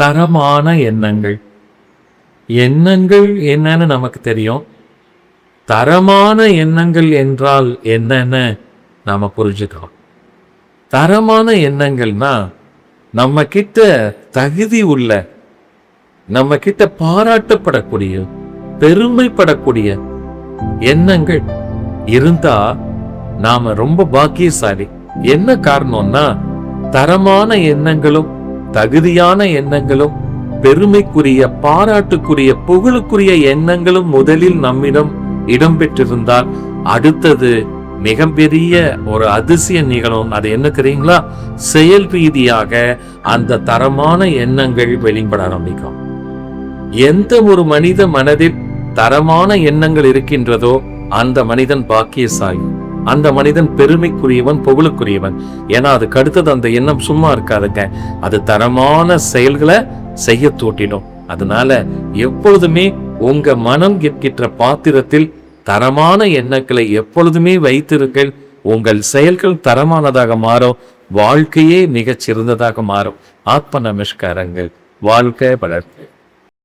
தரமான எண்ணங்கள். எண்ணங்கள் என்னன்னு நமக்கு தெரியும். தரமான எண்ணங்கள் என்றால் என்னன்னு நாம புரிஞ்சுக்கிறோம். தரமான எண்ணங்கள்னா நம்ம கிட்ட தகுதி உள்ள, நம்ம கிட்ட பாராட்டப்படக்கூடிய, பெருமைப்படக்கூடிய எண்ணங்கள் இருந்தா நாம ரொம்ப பாக்கியசாலி. என்ன காரணம்னா, தரமான எண்ணங்களும் தகுதியான எண்ணங்களும் பெருமைக்குரிய, பாராட்டுக்குரிய, புகழுக்குரிய எண்ணங்களும் முதலில் நம்மிடம் இடம்பெற்றிருந்தால் அடுத்தது மிகப்பெரிய ஒரு அதிசயம் நிகழும். அது என்ன தெரியுங்களா? செயல் ரீதியாக அந்த தரமான எண்ணங்கள் வெளிப்பட ஆரம்பிக்கும். எந்த ஒரு மனித மனதில் தரமான எண்ணங்கள் இருக்கின்றதோ அந்த மனிதன் பாக்கியசாலி, அந்த மனிதன் பெருமைக்குரியவன், புகழுக்குரியவன். ஏன்னா அதுக்கு அடுத்தது அந்த எண்ணம் சும்மா இருக்காதுங்க, அது தரமான செயல்களை செய்ய தூட்டிடும். அதனால எப்பொழுதுமே உங்க மனம் என்கின்ற பாத்திரத்தில் தரமான எண்ணங்களை எப்பொழுதுமே வைத்திருங்கள். உங்கள் செயல்கள் தரமானதாக மாறும், வாழ்க்கையே மிகச் சிறந்ததாக மாறும். ஆத்ம நமஸ்காரங்கள். வாழ்க்கை வளர்ச்சி.